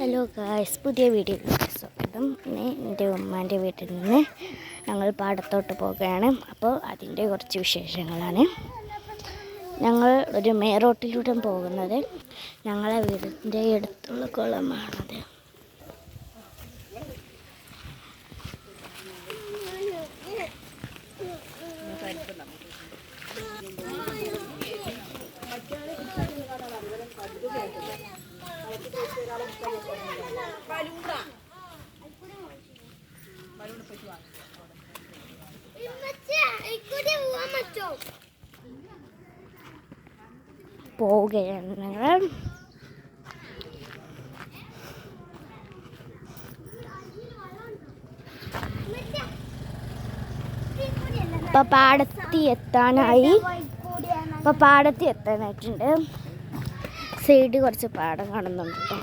Hello guys, പുതിയ വീഡിയോയിലേക്ക് സ്വാഗതം. ഇന്ന് എൻ്റെ ഉമ്മാൻ്റെ വീട്ടിൽ നിന്ന് ഞങ്ങൾ പാടത്തോട്ട് പോകുകയാണ്. അപ്പോൾ അതിൻ്റെ കുറച്ച് വിശേഷങ്ങളാണ്. ഞങ്ങൾ ഒരു റോട്ടിലൂടെ പോകുന്നത്. ഞങ്ങളെ വീടിൻ്റെ അടുത്തുള്ള കുളമാണത്. പോവുകയാണ് ഞങ്ങൾ. ഇപ്പം പാടത്തി എത്താനായിട്ടുണ്ട്. സൈഡ് കുറച്ച് പാടം കാണുന്നുണ്ട് കേട്ടോ.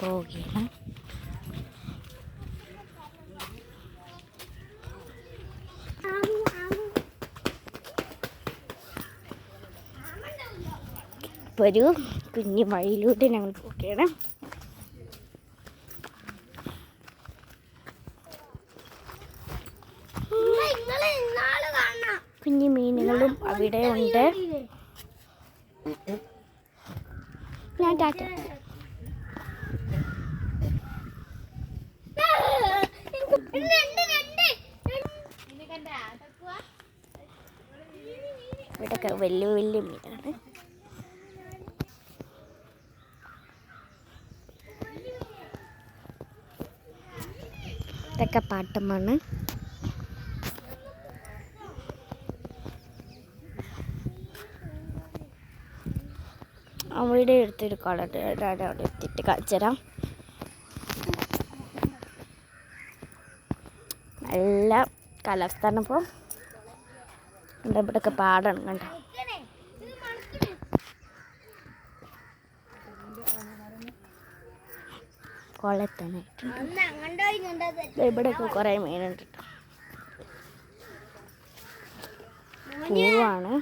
പോവുകയാണ്. ഇപ്പോൾ ഒരു കുഞ്ഞു വഴിയിലൂടെ ഞങ്ങൾ പോവുകയാണ്. കുഞ്ഞു മീനുകളും അവിടെ ഉണ്ട്. ഞാൻ ടാറ്റ. ഇവിടെയൊക്കെ വലിയ വലിയ മീനാണ്. ഇതൊക്കെ പാട്ടമാണ്. അവിടെ എടുത്തൊരു കളർ അവിടെ എത്തിയിട്ട് കാണിച്ചു തരാം. നല്ല കാലാവസ്ഥയാണ്. ഇപ്പോൾ ഇവിടെയൊക്കെ പാടാണ് കണ്ടോ. കുളത്താനായിട്ടുണ്ട്. ഇവിടെയൊക്കെ കുറേ മീനുണ്ട് കേട്ടോ. പൂവാണ്.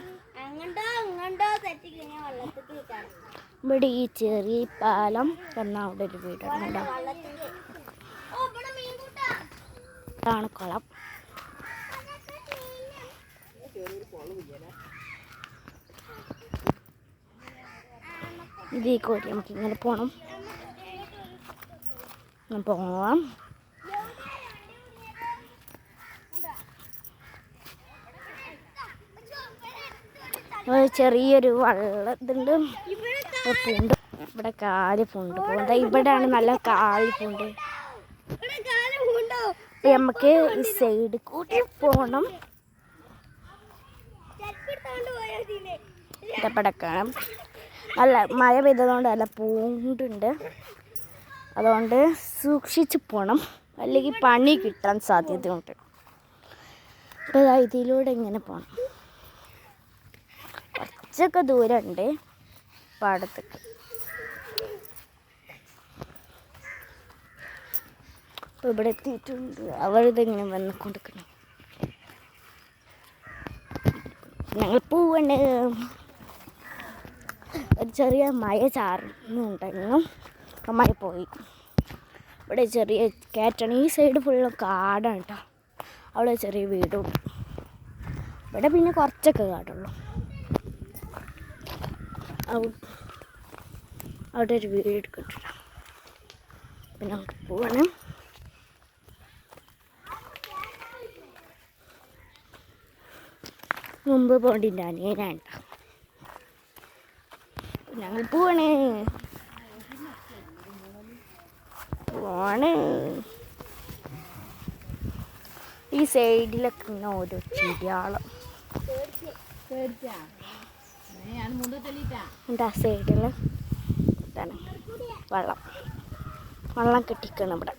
ഇവിടെ ഈ ചെറിയ പാലം എന്നാൽ അവിടെ ഒരു വീടാണ് കേട്ടോ. ഇതാണ് കുളം. ഇതേ കൂടി നമുക്ക് ഇങ്ങനെ പോവാം. ചെറിയൊരു വള്ളത്തുണ്ട്, പൂണ്ട്. ഇവിടെ കാല് പൂണ്ട് പോകുന്നത്. ഇവിടെയാണ് നല്ല കാല് പൂണ്ട്. നമുക്ക് ഈ സൈഡ് കൂടി പോകണം. ഇടപെടക്കണം. നല്ല മഴ പെയ്തതുകൊണ്ട് നല്ല പൂണ്ടുണ്ട്. അതുകൊണ്ട് സൂക്ഷിച്ച് പോകണം, അല്ലെങ്കിൽ പണി കിട്ടാൻ സാധ്യതയുണ്ട്. അപ്പോൾ ഇതിലൂടെ ഇങ്ങനെ പോകണം. കുറച്ചൊക്കെ ദൂരമുണ്ട് പാടത്തേക്ക്. അപ്പോൾ ഇവിടെ എത്തിയിട്ടുണ്ട്. അവരിതിങ്ങനെ വന്ന് കൊടുക്കണം. ഞങ്ങൾ പോവണ്ട്. ഒരു ചെറിയ മഴ ചാറുന്നുണ്ടായിരുന്നു. മഴ പോയി. ഇവിടെ ചെറിയ കയറ്റാണ്. ഈ സൈഡ് ഫുള്ളും കാടാണ് കേട്ടോ. അവിടെ ചെറിയ വീടും. ഇവിടെ പിന്നെ കുറച്ചൊക്കെ കാടുള്ളൂ. അവിടെ ഒരു വീട് എടുക്കട്ടില്ല. പിന്നെ നമുക്ക് പോവാണ്. മുമ്പ് പോകേണ്ട അനിയനാണ്. ഞങ്ങൾ പോവാണ്. ഈ സൈഡിലൊക്കെ ഇങ്ങനെ ഓരോ ചെടിയാളം. എന്താ സൈഡിൽ ഇതാണ് വെള്ളം കെട്ടിക്കണം ഇവിടെ.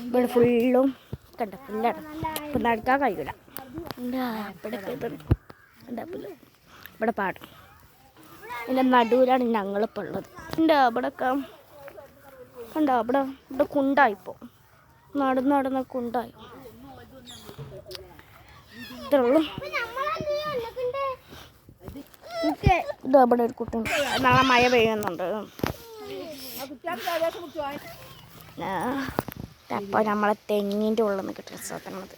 ഇവിടെ ഫുള്ളും കണ്ട പുല്ലാണ്. ഇപ്പം നടക്കാൻ കഴിയില്ല. ഇവിടെ പാടും. ഇതിൻ്റെ നടുവിലാണ് ഞങ്ങളിപ്പോൾ ഉള്ളത്. ഇവിടെയൊക്കെ കണ്ടോ ഇവിടെ ഇവിടെ കുണ്ടായിപ്പോൾ നടന്ന് നടന്ന് കുണ്ടായി. ഇത്രേ ഉള്ളൂ. ഇത് അവിടെ ഒരു കുട്ടുണ്ട്. നാളെ മഴ പെയ്യുന്നുണ്ട്. അപ്പോൾ നമ്മളെ തെങ്ങിൻ്റെ ഉള്ളിൽ നിന്ന് കിട്ടുന്ന സാധനത്